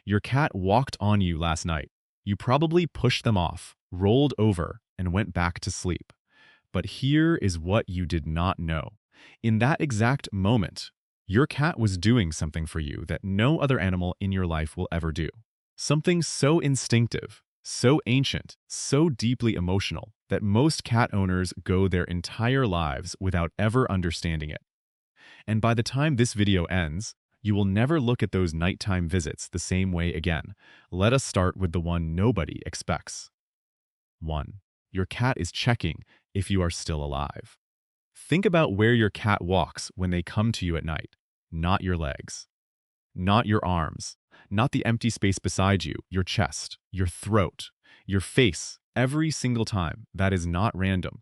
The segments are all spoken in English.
Your cat walked on you last night. You probably pushed them off, rolled over, and went back to sleep. But here is what you did not know. In that exact moment, your cat was doing something for you that no other animal in your life will ever do. Something so instinctive, so ancient, so deeply emotional that most cat owners go their entire lives without ever understanding it. And by the time this video ends, you will never look at those nighttime visits the same way again. Let us start with the one nobody expects. 1. Your cat is checking if you are still alive. Think about where your cat walks when they come to you at night. Not your legs, not your arms, not the empty space beside you, your chest, your throat, your face, every single time. That is not random.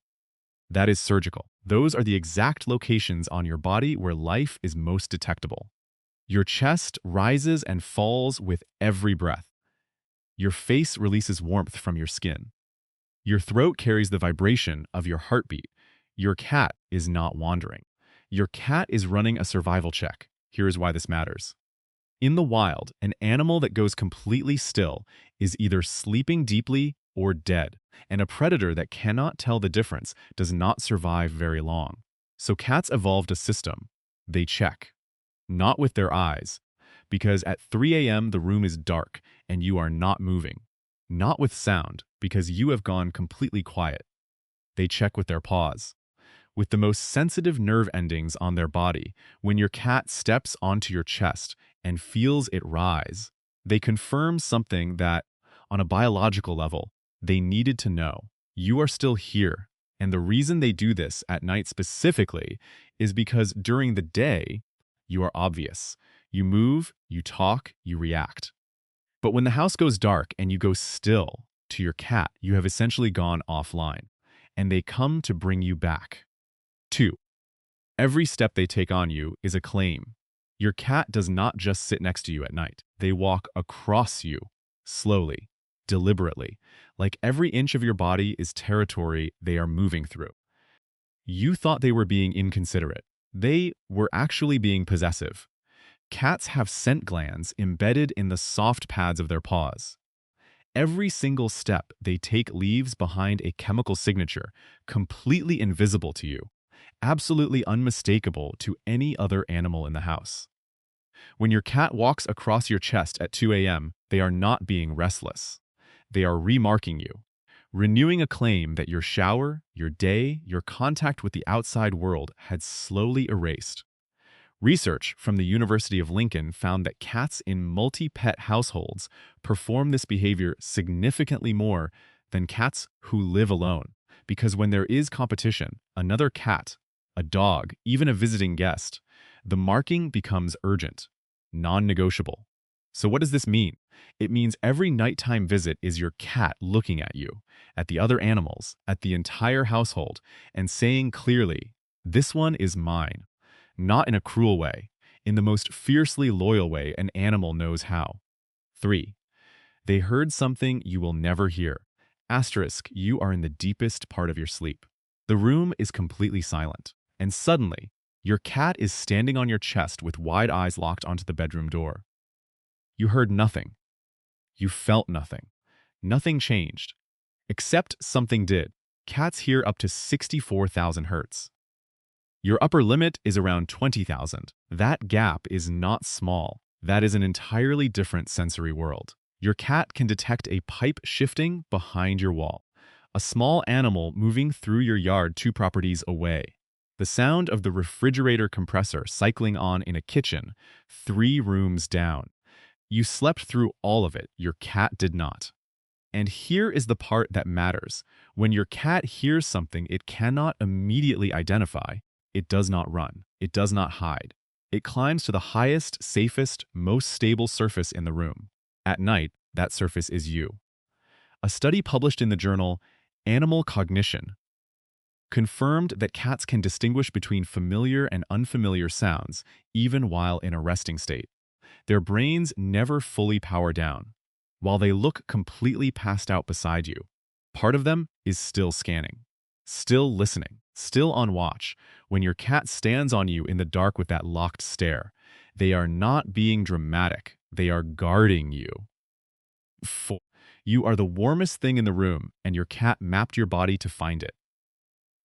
That is surgical. Those are the exact locations on your body where life is most detectable. Your chest rises and falls with every breath. Your face releases warmth from your skin. Your throat carries the vibration of your heartbeat. Your cat is not wandering. Your cat is running a survival check. Here is why this matters. In the wild, an animal that goes completely still is either sleeping deeply or dead, and a predator that cannot tell the difference does not survive very long. So cats evolved a system. They check. Not with their eyes, because at 3 a.m. the room is dark and you are not moving. Not with sound, because you have gone completely quiet. They check with their paws. With the most sensitive nerve endings on their body, when your cat steps onto your chest and feels it rise, they confirm something that, on a biological level, they needed to know. You are still here. And the reason they do this at night specifically is because during the day, you are obvious. You move, you talk, you react. But when the house goes dark and you go still to your cat, you have essentially gone offline, and they come to bring you back. 2. Every step they take on you is a claim. Your cat does not just sit next to you at night. They walk across you, slowly, deliberately, like every inch of your body is territory they are moving through. You thought they were being inconsiderate. They were actually being possessive. Cats have scent glands embedded in the soft pads of their paws. Every single step they take leaves behind a chemical signature, completely invisible to you, absolutely unmistakable to any other animal in the house. When your cat walks across your chest at 2 a.m., they are not being restless. They are remarking you, renewing a claim that your shower, your day, your contact with the outside world had slowly erased. Research from the University of Lincoln found that cats in multi-pet households perform this behavior significantly more than cats who live alone, because when there is competition, another cat, a dog, even a visiting guest, the marking becomes urgent, non-negotiable. So what does this mean? It means every nighttime visit is your cat looking at you, at the other animals, at the entire household, and saying clearly, "This one is mine." Not in a cruel way, in the most fiercely loyal way an animal knows how. 3. They heard something you will never hear. Asterisk, you are in the deepest part of your sleep. The room is completely silent, and suddenly, your cat is standing on your chest with wide eyes locked onto the bedroom door. You heard nothing. You felt nothing. Nothing changed. Except something did. Cats hear up to 64,000 hertz. Your upper limit is around 20,000. That gap is not small. That is an entirely different sensory world. Your cat can detect a pipe shifting behind your wall, a small animal moving through your yard 2 properties away, the sound of the refrigerator compressor cycling on in a kitchen 3 rooms down. You slept through all of it. Your cat did not. And here is the part that matters. When your cat hears something it cannot immediately identify, it does not run. It does not hide. It climbs to the highest, safest, most stable surface in the room. At night, that surface is you. A study published in the journal Animal Cognition confirmed that cats can distinguish between familiar and unfamiliar sounds even while in a resting state. Their brains never fully power down. While they look completely passed out beside you, part of them is still scanning, still listening, still on watch. When your cat stands on you in the dark with that locked stare, they are not being dramatic. They are guarding you. 4. You are the warmest thing in the room, and your cat mapped your body to find it.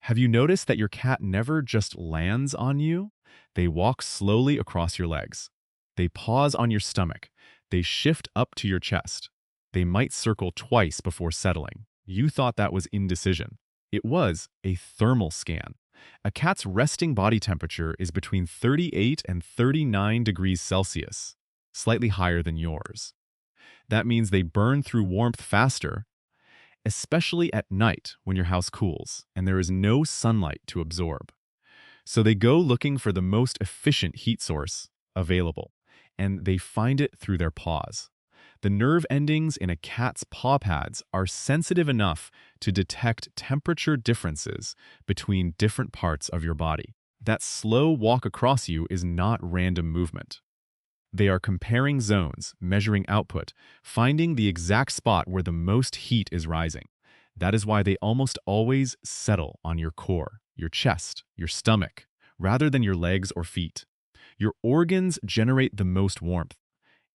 Have you noticed that your cat never just lands on you? They walk slowly across your legs. They pause on your stomach. They shift up to your chest. They might circle twice before settling. You thought that was indecision. It was a thermal scan. A cat's resting body temperature is between 38 and 39 degrees Celsius, slightly higher than yours. That means they burn through warmth faster, especially at night when your house cools and there is no sunlight to absorb. So they go looking for the most efficient heat source available, and they find it through their paws. The nerve endings in a cat's paw pads are sensitive enough to detect temperature differences between different parts of your body. That slow walk across you is not random movement. They are comparing zones, measuring output, finding the exact spot where the most heat is rising. That is why they almost always settle on your core, your chest, your stomach, rather than your legs or feet. Your organs generate the most warmth.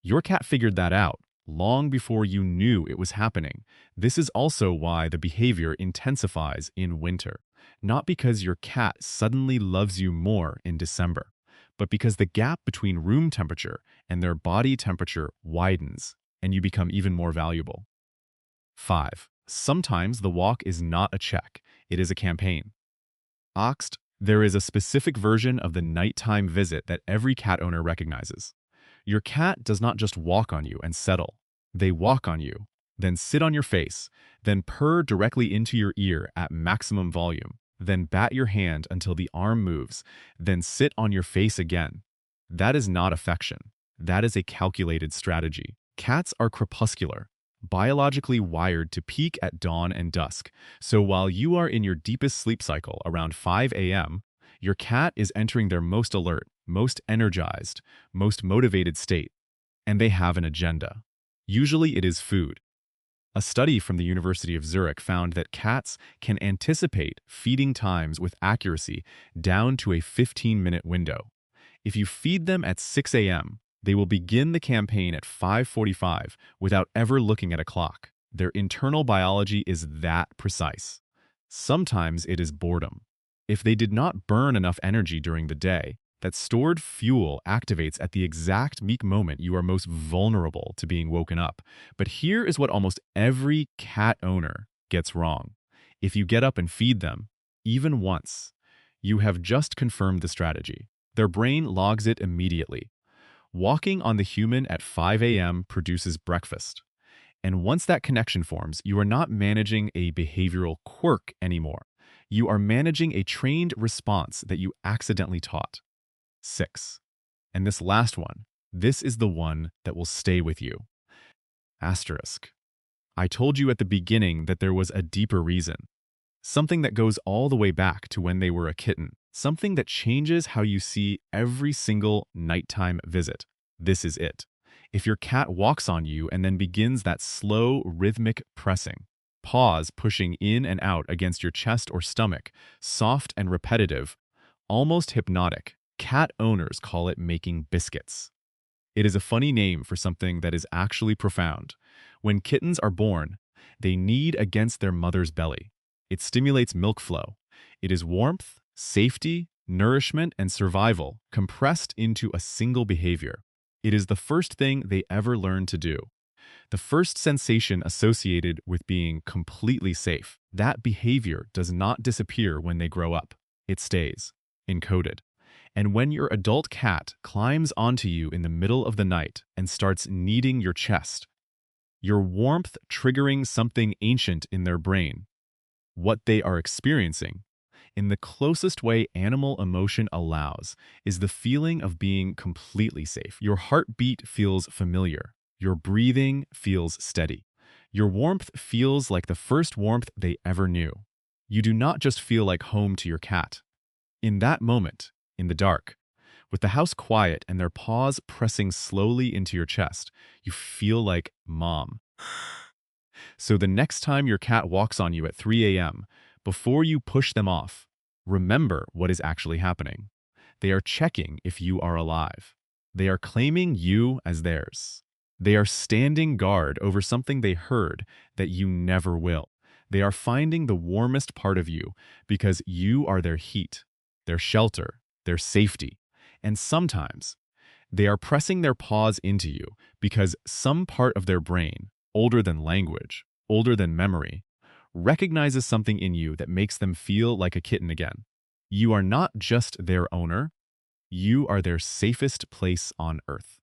Your cat figured that out long before you knew it was happening. This is also why the behavior intensifies in winter, not because your cat suddenly loves you more in December, but because the gap between room temperature and their body temperature widens, and you become even more valuable. 5. Sometimes the walk is not a check, it is a campaign. Oxt, there is a specific version of the nighttime visit that every cat owner recognizes. Your cat does not just walk on you and settle. They walk on you, then sit on your face, then purr directly into your ear at maximum volume, then bat your hand until the arm moves, then sit on your face again. That is not affection. That is a calculated strategy. Cats are crepuscular, biologically wired to peak at dawn and dusk. So while you are in your deepest sleep cycle around 5 a.m., your cat is entering their most alert, most energized, most motivated state, and they have an agenda. Usually it is food. A study from the University of Zurich found that cats can anticipate feeding times with accuracy down to a 15-minute window. If you feed them at 6 a.m., they will begin the campaign at 5:45 without ever looking at a clock. Their internal biology is that precise. Sometimes it is boredom. If they did not burn enough energy during the day, that stored fuel activates at the exact meek moment you are most vulnerable to being woken up. But here is what almost every cat owner gets wrong. If you get up and feed them, even once, you have just confirmed the strategy. Their brain logs it immediately. Walking on the human at 5 a.m. produces breakfast. And once that connection forms, you are not managing a behavioral quirk anymore. You are managing a trained response that you accidentally taught. 6. And this last one, this is the one that will stay with you. Asterisk. I told you at the beginning that there was a deeper reason. Something that goes all the way back to when they were a kitten. Something that changes how you see every single nighttime visit. This is it. If your cat walks on you and then begins that slow, rhythmic pressing, paws pushing in and out against your chest or stomach, soft and repetitive, almost hypnotic, cat owners call it making biscuits. It is a funny name for something that is actually profound. When kittens are born, they knead against their mother's belly. It stimulates milk flow. It is warmth, safety, nourishment, and survival compressed into a single behavior. It is the first thing they ever learn to do. The first sensation associated with being completely safe. That behavior does not disappear when they grow up. It stays, encoded. And when your adult cat climbs onto you in the middle of the night and starts kneading your chest, your warmth triggering something ancient in their brain, what they are experiencing, in the closest way animal emotion allows, is the feeling of being completely safe. Your heartbeat feels familiar. Your breathing feels steady. Your warmth feels like the first warmth they ever knew. You do not just feel like home to your cat. In that moment, in the dark, with the house quiet and their paws pressing slowly into your chest, you feel like mom. So the next time your cat walks on you at 3 a.m., before you push them off, remember what is actually happening. They are checking if you are alive. They are claiming you as theirs. They are standing guard over something they heard that you never will. They are finding the warmest part of you because you are their heat, their shelter, their safety. And sometimes they are pressing their paws into you because some part of their brain, older than language, older than memory, recognizes something in you that makes them feel like a kitten again. You are not just their owner, you are their safest place on earth.